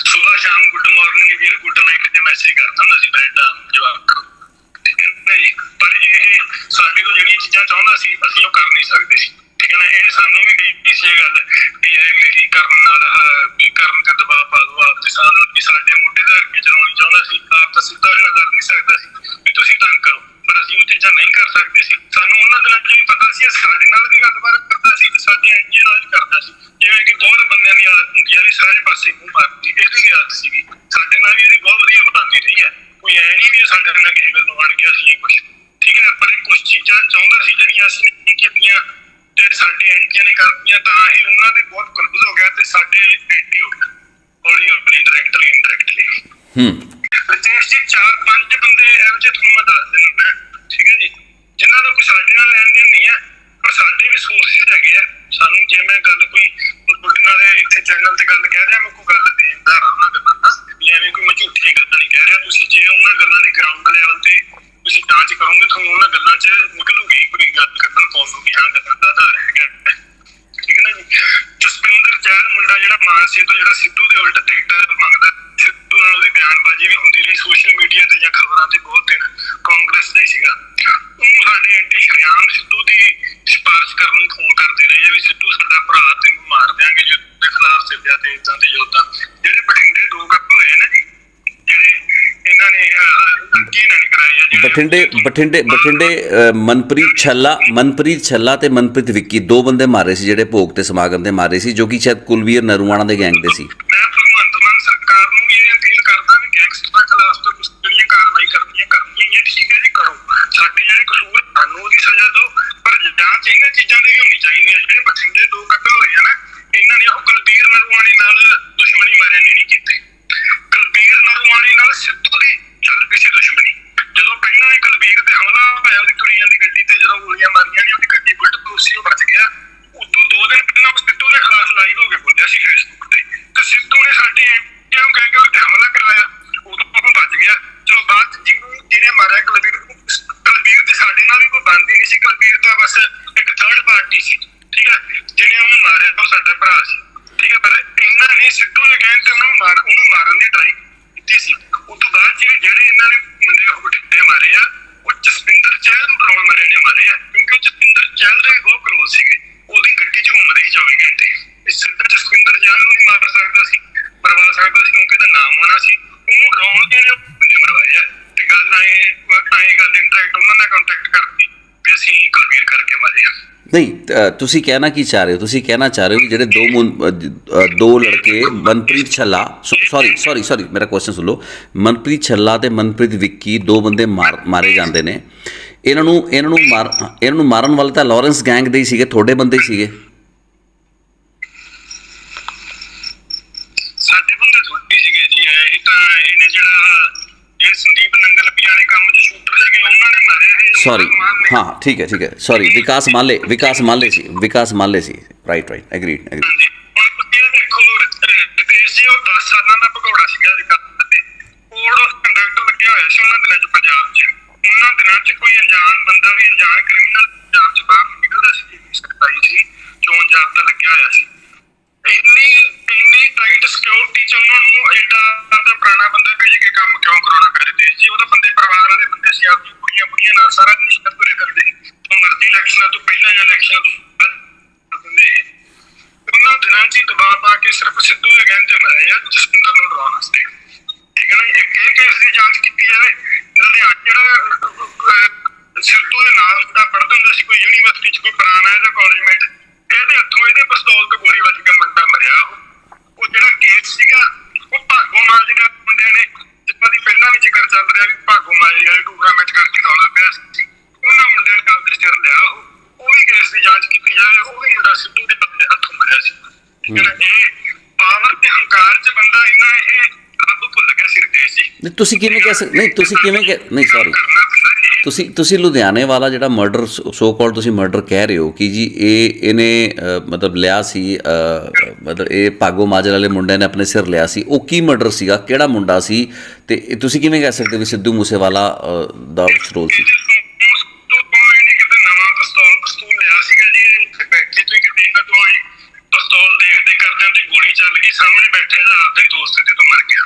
ਸੁਬਾਹ ਸ਼ਾਮ ਗੁੱਡ ਮਾਰਨਿੰਗ ਵੀਰ, ਗੁੱਡ ਨਾਈਟ ਦੇ ਮੈਸੇਜ ਕਰਦਾ ਹੁੰਦਾ ਸੀ ਬੈਠਾ ਜਵਾਬ, ਠੀਕ ਹੈ ਨਾ ਜੀ। ਪਰ ਇਹ ਸਾਡੇ ਕੋਲ ਜਿਹੜੀਆਂ ਚੀਜ਼ਾਂ ਚਾਹੁੰਦਾ ਸੀ ਅਸੀਂ ਉਹ ਕਰ ਨਹੀਂ ਸਕਦੇ ਸੀ, ਠੀਕ ਹੈ ਨਾ। ਇਹ ਸਾਨੂੰ ਵੀ ਕਹੀ ਸੀ ਇਹ ਗੱਲ ਵੀ ਇਹ ਮੇਰੀ ਕਰਨ ਨਾਲ ਕਰਨ ਤੇ ਦਬਾਅ ਪਾ ਦੂ ਆਪ ਦੇ ਸਾਹ ਵੀ ਸਾਡੇ ਮੋਢੇ ਦਾ ਅੱਗੇ ਚਲਾਉਣੀ ਚਾਹੁੰਦਾ ਸੀ, ਆਪ ਤਾਂ ਸਿੱਧਾ ਜਿਹੜਾ ਲੜ ਨਹੀਂ ਸਕਦਾ ਸੀ ਵੀ ਤੁਸੀਂ ਤੰਗ ਕਰੋ, ਪਰ ਅਸੀਂ ਉਹ ਚੀਜ਼ਾਂ ਨਹੀਂ ਕਰ ਸਕਦੇ ਸੀ। ਸਾਨੂੰ ਉਹਨਾਂ ਦਿਨਾਂ 'ਚ ਵੀ ਪਤਾ ਸੀ ਸਾਡੇ ਨਾਲ ਵੀ ਗੱਲਬਾਤ ਕਰਦਾ ਸੀ ਤੇ ਸਾਡੇ ਐਨਜੀਓ ਨਾਲ ਵੀ ਕਰਦਾ ਸੀ, ਜਿਵੇਂ ਕਿ ਬਹੁਤ ਬੰਦਿਆਂ ਦੀ ਆਦਤ ਹੁੰਦੀ ਹੈ ਵੀ ਸਾਰੇ ਪਾਸੇ ਮੂੰਹ ਮਾਰਦੀ, ਇਹਦੀ ਵੀ ਆਦਤ ਸੀਗੀ, ਸਾਡੇ ਨਾਲ ਵੀ ਇਹਦੀ ਬਹੁਤ ਵਧੀਆ ਬਣਦੀ ਰਹੀ ਹੈ। ਕੋਈ ਐ ਨਹੀਂ ਵੀ ਸਾਡੇ ਨਾਲ ਕਿਸੇ ਗੱਲੋਂ ਅੜ ਗਿਆ ਸੀ ਕੁਛ, ਠੀਕ ਹੈ। ਪਰ ਕੁਛ ਚੀਜ਼ਾਂ ਚਾਹੁੰਦਾ ਸੀ ਜਿਹੜੀਆਂ ਅਸੀਂ ਨਹੀਂ ਕੀਤੀਆਂ ਤੇ ਸਾਡੇ ਐਨਜੀਓ ਨੇ ਕਰਤੀਆਂ, ਤਾਂ ਇਹ ਉਹਨਾਂ ਦੇ ਬਹੁਤ ਕਲਬਜ਼ ਹੋ ਗਿਆ ਤੇ ਸਾਡੇ ਐਂਟੀ ਹੋ ਗਿਆ ਹੌਲੀ ਹੌਲੀ, ਡਾਇਰੈਕਟਲੀ ਇਨਡਾਇਰੈਕਟਲੀ। ਰਿਤੇਸ਼ ਜੀ 4-5 ਬੰਦੇ ਇਹੋ ਜਿਹੇ ਤੁਹਾਨੂੰ ਮੈਂ ਦੱਸ ਦਿੰਦਾ, ਠੀਕ ਹੈ ਜੀ, ਜਿਨ੍ਹਾਂ ਦਾ ਕੋਈ ਸਾਡੇ ਨਾਲ ਲੈਣ ਦੇਣ ਨਹੀਂ ਹੈ, ਪਰ ਸਾਡੇ ਵੀ ਸੋਰਸਿਸ ਹੈਗੇ ਆ। ਸਾਨੂੰ ਜੇ ਮੈਂ ਗੱਲ ਕੋਈ ਤੁਹਾਡੇ ਨਾਲ ਇੱਥੇ ਚੈਨਲ ਤੇ ਗੱਲ ਕਹਿ ਰਿਹਾ, ਮੈਂ ਕੋਈ ਗੱਲ ਦੇਦਾ ਰਹਾ ਉਹਨਾਂ ਗੱਲਾਂ ਦਾ ਵੀ ਐਵੇਂ ਕੋਈ ਮੈਂ ਝੂਠੀਆਂ ਗੱਲਾਂ ਨਹੀਂ ਕਹਿ ਰਿਹਾ। ਤੁਸੀਂ ਜੇ ਉਹਨਾਂ ਗੱਲਾਂ ਦੀ ਗਰਾਊਂਡ ਲੈਵਲ ਤੇ ਤੁਸੀਂ ਜਾਂਚ ਕਰੋਗੇ ਤੁਹਾਨੂੰ ਉਹਨਾਂ ਗੱਲਾਂ 'ਚ ਨਿਕਲੂਗੀ ਕੋਈ ਗੱਲ ਕੱਢਣ ਪਾਉਂਗੀ, ਹਾਂ ਗੱਲਾਂ ਦਾ ਆਧਾਰ ਹੈਗਾ, ਠੀਕ ਹੈ ਨਾ ਜੀ। ਜਸਪਿੰਦਰ ਚਹਿਲ ਮੁੰਡਾ ਜਿਹੜਾ ਮਾਨਸੇ ਤੋਂ ਜਿਹੜਾ ਸਿੱਧੂ ਦੇ ਉਲਟ ਟਿਕਟ ਮੰਗਦਾ, ਸਿੱਧੂ ਨਾਲ ਉਹਦੀ ਬਿਆਨਬਾਜ਼ੀ ਵੀ ਹੁੰਦੀ ਰਹੀ ਸੋਸ਼ਲ ਮੀਡੀਆ ਤੇ ਜਾਂ ਖਬਰਾਂ ਤੇ ਬਹੁਤ ਦਿਨ, ਕਾਂਗਰਸ ਦਾ ਹੀ ਸੀਗਾ। ਉਹਨੂੰ ਸਾਡੇ ਐਂਟੀ ਸ਼ਰੇਆਮ ਸਿੱਧੂ ਦੀ ਸਿਫਾਰਿਸ਼ ਕਰਨ ਨੂੰ ਫੋਨ ਕਰਦੇ ਰਹੇ ਵੀ ਸਿੱਧੂ ਸਾਡਾ ਭਰਾ, ਤੈਨੂੰ ਮਾਰ ਦਿਆਂਗੇ ਜੇ ਉਹਦੇ ਖਿਲਾਫ ਚੱਲਿਆ ਤੇ ਇੱਦਾਂ ਦੇ ਯੋਧਾ। ਜਿਹੜੇ ਬਠਿੰਡੇ 2 ਕਤਲ ਹੋਏ ਨਾ ਜੀ, ਜਿਹੜੇ ਇਹਨਾਂ ਨੇ ਲੜਕੀ ਇਹਨਾਂ ਨੇ ਕਰਾਏ ਆ ਬਠਿੰਡੇ ਮਨਪ੍ਰੀਤ ਛੱਲਾ ਤੇ ਮਨਪ੍ਰੀਤ ਵਿੱਕੀ 2 ਬੰਦੇ ਮਾਰੇ ਸੀ ਜਿਹੜੇ ਭੋਗ ਤੇ ਸਮਾਗਮ ਤੇ ਮਾਰੇ ਸੀ, ਜੋ ਕਿ ਸ਼ਾਇਦ ਕੁਲਵੀਰ ਨਰੂਆਣਾ ਦੇ ਗੈਂਗ ਦੇ ਸੀ। ਮੈਂ ਭਗਵੰਤ ਮਾਨ ਸਰਕਾਰ ਨੂੰ ਇਹ ਅਪੀਲ ਕਰਦਾ ਵੀ ਗੈਂਗਸਟਰਾਂ ਖਿਲਾਫ ਤੋਂ ਕੁਝ ਜਿਹੜੀਆਂ ਕਾਰਵਾਈ ਕਰਨੀਆਂ ਹੀ, ਠੀਕ ਹੈ ਜੀ, ਕਰੋ। ਸਾਡੇ ਜਿਹੜੇ ਕਸੂਰ ਸਾਨੂੰ ਉਹਦੀ ਸਜ਼ਾ ਦਿਓ, ਪਰ ਜਾਂਚ ਇਹਨਾਂ ਚੀਜ਼ਾਂ ਦੀ ਵੀ ਹੋਣੀ ਚਾਹੀਦੀ ਹੈ। ਜਿਹੜੇ ਬਠਿੰਡੇ 2 ਕਤਲ ਹੋਏ ਆ ਨਾ, ਇਹਨਾਂ ਨੇ ਉਹ ਕੁਲਵੀਰ ਨਰੂਆਣੇ ਨਾਲ ਦੁਸ਼ਮਣੀ ਮਾਰਿਆ ਨਹੀਂ ਕੀਤੀ, ਕੁਲਵੀਰ ਨਰੂਆਣੇ ਨਾਲ ਸਿੱਧੂ ਦੀ ਚੱਲ ਪਈ ਸੀ ਦੁਸ਼ਮਣੀ। ਜਦੋਂ ਪਹਿਲਾਂ ਵੀ ਕੁਲਵੀਰ ਤੇ ਹਮਲਾ ਹੋਇਆ ਉਹਦੀ ਤੁਰੀ ਜਾਂਦੀ ਗੱਡੀ ਤੇ, ਜਦੋਂ ਗੋਲੀਆਂ ਮਾਰੀਆਂ ਨੇ, ਉਹਦੀ ਗੱਡੀ ਬੁਲਟ ਪ੍ਰੂਫ ਸੀ, ਉਹ ਬਚ ਗਿਆ। ਉਦੋਂ 2 ਦਿਨ ਪਹਿਲਾਂ ਉਹ ਸਿੱਧੂ ਦੇ ਖਿਲਾਫ ਲਾਈਵ ਹੋ ਕੇ ਬੋਲਿਆ ਸੀ ਫੇਸਬੁੱਕ ਤੇ ਸਿੱਧੂ ਨੇ ਸਾਡੇ ਐਂਟੀਆਂ ਨੂੰ ਕਹਿ ਕੇ ਉੱਤੇ ਹਮਲਾ ਕਰਵਾਇਆ, ਉਦੋਂ ਉਹ ਬਚ ਗਿਆ। ਚਲੋ ਬਾਅਦ 'ਚ ਜਿਹਨੇ ਮਾਰਿਆ ਕੁਲਵੀਰ ਤੇ ਸਾਡੇ ਨਾਲ ਵੀ ਕੋਈ ਬਣਦੀ ਨਹੀਂ ਸੀ, ਕੁਲਵੀਰ ਤਾਂ ਬਸ ਇੱਕ ਥਰਡ ਪਾਰਟੀ ਸੀ, ਠੀਕ ਹੈ। ਜਿਹਨੇ ਉਹਨੂੰ ਮਾਰਿਆ ਉਹ ਸਾਡਾ ਭਰਾ ਸੀ, ਠੀਕ ਹੈ। ਪਰ ਇਹਨਾਂ ਨੇ ਸਿੱਧੂ ਦੇ ਕਹਿਣ ਤੇ ਉਹਨੂੰ ਮਾਰਨ ਦੀ ਟਰਾਈ ਕੀਤੀ ਸੀ। ਉਸ ਤੋਂ ਬਾਅਦ ਜਿਹੜੇ ਇਹਨਾਂ ਨੇ ਮੁੰਡੇ ਉਹ ਬਠਿੰਡੇ ਮਾਰੇ ਆ, ਉਹ ਜਸਪਿੰਦਰ ਚਹਿਲ ਨੂੰ ਡਰਾਉਣ ਮਾਰੇ ਨੇ ਮਾਰੇ ਆ, ਕਿਉਂਕਿ ਜਸਪਿੰਦਰ ਚਹਿਲ ਦੇ ਬਹੁਤ ਕਲੋਜ਼ ਸੀਗੇ, ਉਹਦੀ ਗੱਡੀ 'ਚ ਘੁੰਮਦੇ ਸੀ 24 ਘੰਟੇ। ਸਿੱਧਾ ਜਸਪਿੰਦਰ ਚਹਿਲ ਨੂੰ ਨਹੀਂ ਮਾਰ ਸਕਦਾ ਸੀ, ਮਰਵਾ ਸਕਦਾ ਸੀ, ਕਿਉਂਕਿ ਇਹਦਾ ਨਾਮ ਹੋਣਾ ਸੀ। ਉਹਨੂੰ ਡਰਾਉਣ ਦੇ ਬੰਦੇ ਮਰਵਾਏ ਆ ਤੇ ਗੱਲ ਗੱਲ ਇੰਟਰੈਕਟ ਉਹਨਾਂ ਨਾਲ ਕੰਟੈਕਟ ਕਰਦੀ ਵੀ ਅਸੀਂ ਕੁਲਵੀਰ ਕਰਕੇ ਮਾਰੇ ਆ। ਨਹੀਂ, ਤੁਸੀਂ ਕਹਿਣਾ ਕੀ ਚਾਹ ਰਹੇ ਹੋ? ਤੁਸੀਂ ਕਹਿਣਾ ਚਾਹ ਰਹੇ ਹੋ ਜਿਹੜੇ 2 ਲੜਕੇ ਮਨਪ੍ਰੀਤ ਛੱਲਾ, ਸੌਰੀ ਮੇਰਾ ਕੁਐਸਚਨ ਸੁਣ ਲਓ, ਮਨਪ੍ਰੀਤ ਛੱਲਾ ਤੇ ਮਨਪ੍ਰੀਤ ਵਿੱਕੀ 2 ਬੰਦੇ ਮਾਰੇ ਜਾਂਦੇ ਨੇ। ਇਹਨਾਂ ਨੂੰ ਮਾਰਨ ਵਾਲੇ ਤਾਂ ਲਾਰੈਂਸ ਗੈਂਗ ਦੇ ਹੀ ਸੀਗੇ, ਤੁਹਾਡੇ ਬੰਦੇ ਸੀਗੇ। ਸਾਡੇ ਬੰਦੇ ਥੋੜੀ ਸੀਗੇ ਜੀ, ਇਹ ਤਾਂ ਇਹਨੇ ਜਿਹੜਾ ਸੰਦੀਪ ਨੰਗਲ ਵਾਲੇ ਕੰਮ 'ਚ ਸ਼ੂਟਰ ਸੀਗੇ ਉਹਨਾਂ ਨੇ ਮਾਰੇ। ਸੌਰੀ, ਹਾਂ ਠੀਕ ਹੈ, ਸੌਰੀ, ਵਿਕਾਸ ਮਾਲੇ ਸੀ, ਰਾਈਟ, ਐਗਰੀਡ। ਹੁਣ ਤੁਸੀਂ ਇਹ ਦੇਖੋ ਰਿਤੇਸ਼ ਜੀ, ਉਹ 10 ਸਾਲਾਂ ਦਾ ਭਗੌੜਾ ਸੀਗਾ ਤੇ ਕੋਡ ਆਫ ਕੰਡਕਟ ਲੱਗਿਆ ਹੋਇਆ ਸੀ ਉਹਨਾਂ ਦਿਨਾਂ 'ਚ ਪੰਜਾਬ 'ਚ। ਉਹਨਾਂ ਦਿਨਾਂ 'ਚ ਕੋਈ ਅਣਜਾਣ ਬੰਦਾ ਵੀ, ਅਣਜਾਣ ਕ੍ਰਿਮੀਨਲ ਪੰਜਾਬ 'ਚ ਬਾਹਰ ਨਿਕਲਦਾ ਸੀ, ਸਖਤਾਈ ਸੀ, ਚੋਣ ਜਾਬਤਾ ਲੱਗਿਆ ਹੋਇਆ ਸੀ। ਇੰਨੀ ਟਾਈਟ ਸਿਕਿਉਰਿਟੀ 'ਚ ਉਹਨਾਂ ਨੂੰ ਐਡਾ ਦਾ ਪੁਰਾਣਾ ਬੰਦਾ ਭੇਜ ਕੇ ਕੰਮ ਕਿਉਂ ਕਰਾਉਣਾ ਪਿਆ ਰਿਤੇਸ਼ ਜੀ? ਉਹ ਤਾਂ ਬੰਦੇ ਪਰਿਵਾਰ ਵਾਲੇ ਬੰਦੇ ਸੀ, ਆਪਣੀ ਕੁੜੀਆਂ ਨਾਲ ਸਾਰਾ ਨਿਸ਼ਚਿਤ ਤੁਰੇ ਕਰਦੇ ਸੀ। ਮਰਜ਼ੀ ਇਲੈਕਸ਼ਨਾਂ ਤੋਂ ਪਹਿਲਾਂ ਜਾਂ ਇਲੈਕਸ਼ਨਾਂ ਤੋਂ ਬਾਅਦ ਦਿੰਦੇ। ਉਹਨਾਂ ਦਿਨਾਂ 'ਚ ਹੀ ਦਬਾਅ ਪਾ ਕੇ ਸਿਰਫ ਸਿੱਧੂ ਦੇ ਕਹਿਣ ਤੇ ਮਰਾਏ ਆ ਜਸਪਿੰਦਰ ਨੂੰ ਡਰਾਉਣ ਵਾਸਤੇ, ਠੀਕ ਹੈ ਨਾ। ਇਹ ਕੇਸ ਦੀ ਜਾਂਚ ਕੀਤੀ ਜਾਵੇ। ਲੁਧਿਆਣਾ ਜਿਹੜਾ ਸਿੱਧੂ ਦੇ ਨਾਲ ਜਿਹੜਾ ਪੜ੍ਹਦਾ ਹੁੰਦਾ ਸੀ ਕੋਈ ਯੂਨੀਵਰਸਿਟੀ 'ਚ, ਕੋਈ ਪੁਰਾਣਾ ਇਹਦਾ ਕਾਲਜਮੇਟ, ਇਹਦੇ ਹੱਥੋਂ ਇਹਦੇ ਪਿਸਤੌਲ ਤੋਂ ਗੋਲੀ ਵੱਜ ਕੇ ਮੁੰਡਾ ਮਰਿਆ। ਉਹ ਜਿਹੜਾ ਕੇਸ ਸੀਗਾ ਉਹ ਭਾਗੋ ਮਾਜਰਾ ਮੁੰਡਿਆਂ ਨੇ, ਜਿੱਦਾਂ ਦੀ ਪਹਿਲਾਂ ਵੀ ਜ਼ਿਕਰ ਚੱਲ ਰਿਹਾ ਵੀ ਭਾਗੋ ਮਾਜਰਾ ਵਾਲੇ ਟੂਰਨਾਮੈਂਟ ਕਰਕੇ ਰੌਲਾ ਪਿਆ ਸੀ, ਉਹਨਾਂ ਮੁੰਡਿਆਂ ਨੇ ਆਪਦੇ ਸਿਰ ਲਿਆ। ਉਹ ਵੀ ਕੇਸ ਦੀ ਜਾਂਚ ਕੀਤੀ ਜਾਵੇ। ਉਹ ਵੀ ਮੁੰਡਾ ਸਿੱਧੂ ਦੇ ਹੱਥੋਂ ਮਰਿਆ ਸੀ, ਠੀਕ ਹੈ ਨਾ। ਇਹ ਪਾਵਰ ਤੇ ਹੰਕਾਰ 'ਚ ਬੰਦਾ ਇੰਨਾ ਇਹ ਰੱਬ ਭੁੱਲ ਗਿਆ ਸੀ ਰਿਤੇਸ਼ ਜੀ। ਤੁਸੀਂ ਕਿਵੇਂ ਕਹਿ ਸਕਦੇ? ਨਹੀਂ ਸੌਰੀ, ਤੁਸੀਂ ਲੁਧਿਆਣੇ ਵਾਲਾ ਜਿਹੜਾ ਮਰਡਰ ਸੋ ਕਾਲ ਤੁਸੀਂ ਮਰਡਰ ਕਹਿ ਰਹੇ ਹੋ ਕਿ ਜੀ ਇਹਨੇ ਮਤਲਬ ਲਿਆ ਸੀ, ਮਤਲਬ ਇਹ ਭਾਗੋ ਮਾਜਰਾ ਵਾਲੇ ਮੁੰਡਿਆਂ ਨੇ ਆਪਣੇ ਸਿਰ ਲਿਆ ਸੀ, ਉਹ ਕੀ ਮਰਡਰ ਸੀਗਾ, ਕਿਹੜਾ ਮੁੰਡਾ ਸੀ? ਤੇ ਤੁਸੀਂ ਕਿਵੇਂ ਕਹਿ ਸਕਦੇ ਵੀ ਸਿੱਧੂ ਮੂਸੇਵਾਲਾ ਦਾ ਰੋਲ ਸੀ? ਇਹਨੇ ਕਿਤੇ ਨਵਾਂ ਪਿਸਤੌਲ ਲਿਆ ਸੀਗਾ ਜੀ, ਇੱਥੇ ਬੈਠੇ ਤੋਂ ਕਿਤੇ ਸਿੱਧੇ ਤੋਂ ਮਰ ਗਿਆ।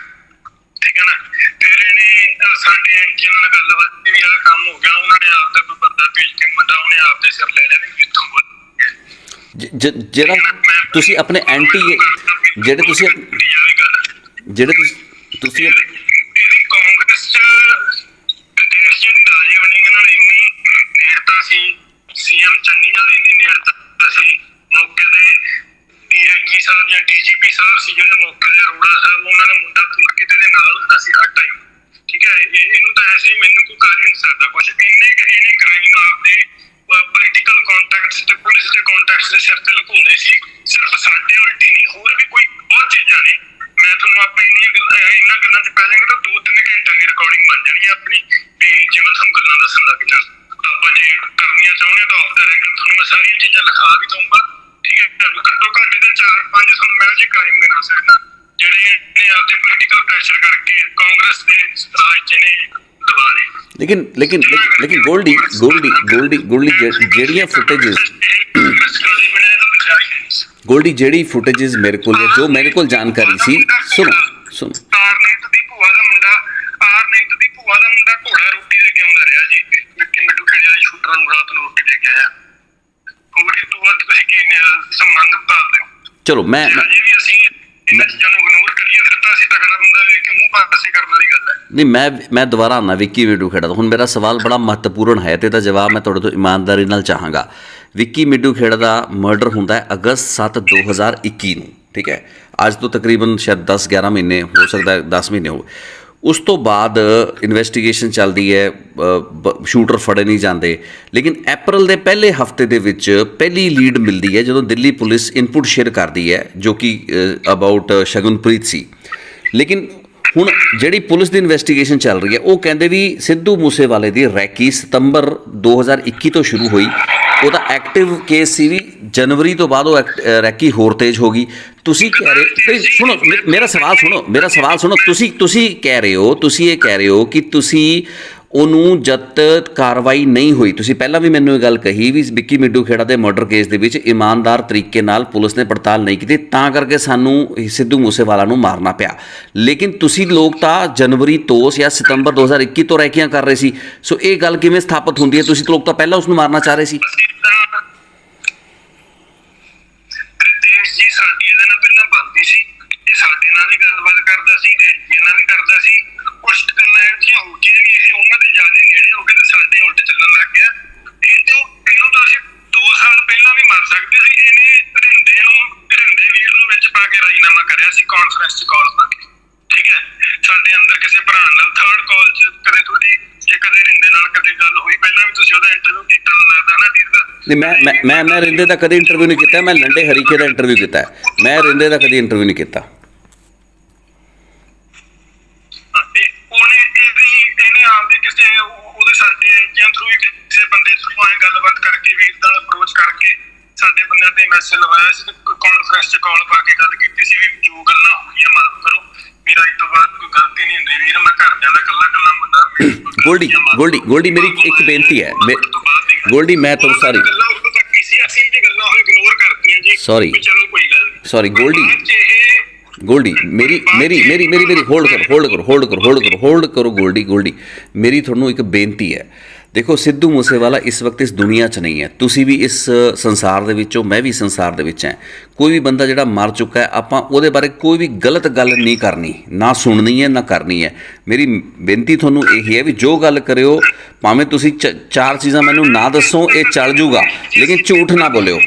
ਠੀਕ ਹੈ ਨਾ। ਫਿਰ ਇਹਨੇ ਸਾਡੇ ਐਨਜੀ ਨਾਲ ਗੱਲਬਾਤ ਵੀ ਆਹ ਕੰਮ ਹੋ ਗਿਆ, ਉਹਨਾਂ ਨੇ ਆਪਦਾ ਕੋਈ ਬੰਦਾ ਭੇਜ ਕੇ ਮੁੰਡਾ ਉਹਨੇ ਆਪਦੇ ਸਿਰ ਲੈ ਲਿਆ ਵੀ ਇੱਥੋਂ ਜਿਹੜਾ ਤੁਸੀਂ ਆਪਣੇ ਐਂਟੀ ਜਿਹੜੇ ਤੁਸੀਂ ਇਹਦੀ ਕਾਂਗਰਸ ਚ ਦੇਸ਼ ਦੀ ਰਾਜੇ ਵੜਿੰਗ ਨਾਲ ਇੰਨੀ ਨੇੜਤਾ ਸੀ, ਸੀਐਮ ਚੰਨੀ ਨਾਲ ਇੰਨੀ ਨੇੜਤਾ ਸੀ, ਮੌਕੇ ਦੇ ਡੀਆਈਜੀ ਸਾਹਿਬ ਜਾਂ ਡੀਜੀਪੀ ਸਾਹਿਬ ਸੀ ਜਿਹੜੇ ਮੌਕੇ ਦੇ ਅਰੋੜਾ ਸਾਹਿਬ, ਉਹਨਾਂ ਦਾ ਮੁੰਡਾ ਤੁਰਕੀ ਦੇ ਨਾਲ ਹੁੰਦਾ ਸੀ ਹਰ ਟਾਈਮ। ਠੀਕ ਹੈ। ਇਹਨੂੰ ਤਾਂ ਐਸੇ ਮੈਨੂੰ ਕੋਈ ਕਰ ਨਹੀਂ ਸਕਦਾ ਕੁਛ। ਇਹਨੇ ਕ੍ਰਾਈਮ ਆਪਦੇ ਪੋਲੀਟੀਕਲ ਕੰਟੈਕਟਸ ਤੇ ਪੁਲਿਸ ਦੇ ਕੰਟੈਕਟਸ ਦੇ ਸਿਰ ਤੇ ਲੁਕਾਉਂਦੇ ਸੀ। ਸਿਰਫ ਸਾਡੇ ਉਲਟੀ ਨਹੀਂ, ਹੋਰ ਵੀ ਕੋਈ ਬਹੁਤ ਚੀਜ਼ਾਂ ਨੇ। ਮੈਂ ਤੁਹਾਨੂੰ ਆਪਾਂ ਇਹਨਾਂ ਗੱਲਾਂ 'ਚ ਪੈ ਜਾਵਾਂਗੇ ਤਾਂ 2-3 ਘੰਟਿਆਂ ਦੀ ਰਿਕਾਰਡਿੰਗ ਬਣ ਜਾਣੀ ਹੈ ਆਪਣੀ, ਵੀ ਜੇ ਮੈਂ ਤੁਹਾਨੂੰ ਗੱਲਾਂ ਦੱਸਣ ਲੱਗ ਜਾਂ। ਆਪਾਂ ਜੇ ਕਰਨੀਆਂ ਚਾਹੁੰਦੇ ਤਾਂ ਆਫ ਦਾ ਰੈਕੋਰਡ ਤੁਹਾਨੂੰ ਮੈਂ ਸਾਰੀਆਂ ਚੀਜ਼ਾਂ ਲਿਖਾ ਵੀ ਦਊਂਗਾ। ਠੀਕ ਹੈ। ਘੱਟੋ ਘੱਟ ਇਹਦੇ 4-5 ਤੁਹਾਨੂੰ ਮੈਂ ਜੇ ਕ੍ਰਾਈਮ ਗਿਣਾ ਸਕਦਾ ਜਿਹੜੇ ਇਹਨੇ ਆਪਦੇ ਪੋਲੀਟੀਕਲ ਪ੍ਰੈਸ਼ਰ ਕਰਕੇ ਕਾਂਗਰਸ ਦੇ ਰਾਜ 'ਚ ਇਹਨੇ ਦਬਾ ਲਏ। ਲੇਕਿਨ ਜਿਹੜੀ ਫੁਟੇजेस ਮੇਰੇ ਕੋਲ ਹੈ, ਜੋ ਮੇਰੇ ਕੋਲ ਜਾਣਕਾਰੀ ਸੀ, ਸੁਣੋ ਆਰਨੇਤ ਦੀ ਭੂਆ ਦਾ ਮੁੰਡਾ ਘੋੜਾ ਰੋਟੀ ਦੇ ਕੇ ਆਉਂਦਾ ਰਿਹਾ ਜੀ, ਵਿੱਕੀ ਮਿੱਠੂ ਖੇੜੇ ਦੇ ਸ਼ੂਟਰ ਨੂੰ ਰਾਤ ਨੂੰ ਰੋਟੀ ਦੇ ਕੇ ਆਇਆ। ਉਹ ਵੀ ਤੁਸੀਂ ਕੀ ਸੰਬੰਧ ਭਾਲਦੇ ਹੋ? ਚਲੋ ਮੈਂ ਵੀ ਅਸੀਂ ਇਹਨਾਂ ਚੀਜ਼ਾਂ ਨੂੰ ਇਗਨੋਰ ਕਰੀਏ ਫਿਰ ਤਾਂ ਅਸੀਂ ਤਗੜਾ ਬੰਦਾ ਵੇਖ ਕੇ ਮੂੰਹ ਪਾਸੇ ਕਰਨ ਵਾਲੀ ਗੱਲ ਹੈ। ਨਹੀਂ, ਮੈਂ ਦੁਬਾਰਾ ਆਉਣਾ ਵਿੱਕੀ ਮਿੱਠੂ ਖੇੜਾ ਦਾ। ਹੁਣ ਮੇਰਾ ਸਵਾਲ ਬੜਾ ਮਹੱਤਵਪੂਰਨ ਹੈ ਤੇ ਇਹਦਾ ਜਵਾਬ ਮੈਂ ਤੁਹਾਡੇ ਤੋਂ ਇਮਾਨਦਾਰੀ ਨਾਲ ਚਾਹਾਂਗਾ। ਵਿੱਕੀ ਮਿੱਠੂ ਖੇੜਾ ਦਾ ਮਰਡਰ ਹੁੰਦਾ ਹੈ ਅਗਸਤ 7, 2021 ਨੂੰ। ਠੀਕ ਹੈ। ਅੱਜ ਤੋਂ ਤਕਰੀਬਨ ਸ਼ਾਇਦ 10-11 ਮਹੀਨੇ ਹੋ ਸਕਦਾ, 10 ਮਹੀਨੇ ਹੋ। ਉਸ ਤੋਂ ਬਾਅਦ ਇਨਵੈਸਟੀਗੇਸ਼ਨ ਚੱਲਦੀ ਹੈ, ਸ਼ੂਟਰ ਫੜੇ ਨਹੀਂ ਜਾਂਦੇ। ਲੇਕਿਨ ਅਪ੍ਰੈਲ ਦੇ ਪਹਿਲੇ ਹਫਤੇ ਦੇ ਵਿੱਚ ਪਹਿਲੀ ਲੀਡ ਮਿਲਦੀ ਹੈ ਜਦੋਂ ਦਿੱਲੀ ਪੁਲਿਸ ਇਨਪੁਟ ਸ਼ੇਅਰ ਕਰਦੀ ਹੈ, ਜੋ ਕਿ ਅਬਾਊਟ ਸ਼ਗਨਪ੍ਰੀਤ ਸੀ। ਲੇਕਿਨ ਹੁਣ ਜਿਹੜੀ ਪੁਲਿਸ ਦੀ ਇਨਵੈਸਟੀਗੇਸ਼ਨ ਚੱਲ ਰਹੀ ਹੈ, ਉਹ ਕਹਿੰਦੇ ਵੀ ਸਿੱਧੂ ਮੂਸੇਵਾਲੇ ਦੀ ਰੈਕੀ ਸਤੰਬਰ 2021 ਤੋਂ ਸ਼ੁਰੂ ਹੋਈ। ਉਹਦਾ ਐਕਟਿਵ ਕੇਸ ਸੀ ਵੀ ਜਨਵਰੀ ਤੋਂ ਬਾਅਦ ਉਹ ਰੈਕੀ ਹੋਰ ਤੇਜ਼ ਹੋ ਗਈ। ਤੁਸੀਂ ਕਹਿ ਰਹੇ ਹੋ, ਸੁਣੋ ਮੇਰਾ ਸਵਾਲ ਸੁਣੋ, ਤੁਸੀਂ ਕਹਿ ਰਹੇ ਹੋ ਕਿ ਤੁਸੀਂ ਉਹਨੂੰ ਜਦ ਤੱਕ ਕਾਰਵਾਈ ਨਹੀਂ ਹੋਈ, ਤੁਸੀਂ ਪਹਿਲਾਂ ਵੀ ਮੈਨੂੰ ਇਹ ਗੱਲ ਕਹੀ ਵੀ ਵਿੱਕੀ ਮਿੱਠੂ ਖੇੜਾ ਦੇ ਮਰਡਰ ਕੇਸ ਦੇ ਵਿੱਚ ਇਮਾਨਦਾਰ ਤਰੀਕੇ ਨਾਲ ਪੁਲਿਸ ਨੇ ਪੜਤਾਲ ਨਹੀਂ ਕੀਤੀ, ਤਾਂ ਕਰਕੇ ਸਾਨੂੰ ਸਿੱਧੂ ਮੂਸੇਵਾਲਾ ਨੂੰ ਮਾਰਨਾ ਪਿਆ। ਲੇਕਿਨ ਤੁਸੀਂ ਲੋਕ ਤਾਂ ਜਨਵਰੀ ਤੋਂ ਜਾਂ ਸਤੰਬਰ 2021 ਤੋਂ ਰੈਕੀਆਂ ਕਰ ਰਹੇ ਸੀ। ਸੋ ਇਹ ਗੱਲ ਕਿਵੇਂ ਸਥਾਪਿਤ ਹੁੰਦੀ ਹੈ? ਤੁਸੀਂ ਲੋਕ ਤਾਂ ਪਹਿਲਾਂ ਉਸ ਨੂੰ ਮਾਰਨਾ ਚਾਹ ਰਹੇ ਸੀ। ਜੀ ਸਾਡੀ ਇਹਦੇ ਨਾਲ ਪਹਿਲਾਂ ਬਣਦੀ ਸੀ, ਇਹ ਸਾਡੇ ਨਾਲ ਵੀ ਗੱਲਬਾਤ ਕਰਦਾ ਸੀ, ਐਨਜੀਓ ਨਾਲ ਵੀ ਕਰਦਾ ਸੀ। ਕੁਛ ਗੱਲਾਂ ਐਜੀਆਂ ਹੋ ਗਈਆਂ ਵੀ ਇਹ ਉਹਨਾਂ ਦੇ ਜ਼ਿਆਦਾ ਨੇੜੇ ਹੋ ਗਏ ਤੇ ਸਾਡੇ ਉਲਟ ਚੱਲਣ ਲੱਗ ਗਿਆ। ਇਹਨੂੰ ਤਾਂ ਅਸੀਂ 2 ਸਾਲ ਪਹਿਲਾਂ ਵੀ ਮਾਰ ਸਕਦੇ ਸੀ। ਇਹਨੇ ਰਿੰਦੇ ਵੀਰ ਨੂੰ ਵਿੱਚ ਪਾ ਕੇ ਰਾਜੀਨਾਮਾ ਕਰਿਆ ਸੀ ਕਾਨਫਰੰਸ 'ਚ ਕਾਲ ਪਾ ਕੇ। ਠੀਕ ਹੈ। ਸਾਡੇ ਅੰਦਰ ਕਿਸੇ ਭਰਾ ਨਾਲ 3rd ਕਾਲ 'ਚ ਕਦੇ ਤੁਹਾਡੀ ਜੇ ਕਦੇ ਰਿੰਦੇ ਨਾਲ ਕਦੇ ਗੱਲ ਹੋਈ, ਪਹਿਲਾਂ ਵੀ ਤੁਸੀਂ ਉਹਦਾ ਇੰਟਰਵਿਊ ਕੀਤਾ ਲੱਗਦਾ ਨਾ ਵੀਰ ਦਾ। ਨਹੀਂ, ਮੈਂ ਰਿੰਦੇ ਦਾ ਕਦੇ ਇੰਟਰਵਿਊ ਨਹੀਂ ਕੀਤਾ। ਮੈਂ ਲੰਡੇ ਹਰੀਕੇ ਦਾ ਇੰਟਰਵਿਊ ਕੀਤਾ, ਮੈਂ ਰਿੰਦੇ ਦਾ ਕਦੇ ਇੰਟਰਵਿਊ ਨਹੀਂ ਕੀਤਾ। ਇਹਨੇ ਆਪਦੇ ਕਿਸੇ ਉਹਦੇ ਸਾਡੇ ਐਨਜੀਓ ਥਰੂ ਕਿਸੇ ਬੰਦੇ ਥਰੂ ਆਏ ਗੱਲਬਾਤ ਕਰਕੇ ਵੀਰ ਦਾ ਅਪਰੋਚ ਕਰਕੇ ਸਾਡੇ ਬੰਦਿਆਂ ਤੇ ਮੈਸੇਜ ਲਵਾਇਆ ਸੀ, ਕਾਨਫਰੰਸ 'ਚ ਕਾਲ ਪਾ ਕੇ ਗੱਲ ਕੀਤੀ ਸੀ ਵੀ ਜੋ ਗੱਲਾਂ ਹੋ ਗਈਆਂ ਮਾਫ ਕਰੋ, ਮੇਰਾ ਅੱਜ ਤੋਂ ਬਾਅਦ ਕੋਈ ਗਲਤੀ ਨਹੀਂ ਹੁੰਦੀ ਵੀਰ, ਮੈਂ ਘਰਦਿਆਂ ਦਾ ਕੱਲਾ ਮੁੰਡਾ। ਗੋਲਡੀ ਮੇਰੀ ਇੱਕ ਬੇਨਤੀ ਹੈ। ਗੋਲਡੀ ਮੈਂ ਤੁਹਾਨੂੰ ਸਾਰੀ ਗੋਲਡੀ ਮੇਰੀ ਹੋਲਡ ਕਰੋ ਗੋਲਡੀ ਮੇਰੀ ਤੁਹਾਨੂੰ ਇੱਕ ਬੇਨਤੀ ਹੈ। ਦੇਖੋ, ਸਿੱਧੂ ਮੂਸੇਵਾਲਾ ਇਸ ਵਕਤ ਇਸ ਦੁਨੀਆ 'ਚ ਨਹੀਂ ਹੈ। ਤੁਸੀਂ ਵੀ ਇਸ ਸੰਸਾਰ ਦੇ ਵਿੱਚੋਂ, ਮੈਂ ਵੀ ਸੰਸਾਰ ਦੇ ਵਿੱਚ ਹਾਂ। ਕੋਈ ਵੀ ਬੰਦਾ ਜਿਹੜਾ ਮਰ ਚੁੱਕਾ ਹੈ, ਆਪਾਂ ਉਹਦੇ ਬਾਰੇ ਕੋਈ ਵੀ ਗਲਤ ਗੱਲ ਨਹੀਂ ਕਰਨੀ, ਨਾ ਸੁਣਨੀ ਹੈ ਨਾ ਕਰਨੀ ਹੈ। ਮੇਰੀ ਬੇਨਤੀ ਤੁਹਾਨੂੰ ਇਹੀ ਹੈ ਵੀ ਜੋ ਗੱਲ ਕਰਿਓ, ਭਾਵੇਂ ਤੁਸੀਂ 4 ਚੀਜ਼ਾਂ ਮੈਨੂੰ ਨਾ ਦੱਸੋ, ਇਹ ਚੱਲ ਜੂਗਾ, ਲੇਕਿਨ ਝੂਠ ਨਾ ਬੋਲਿਓ।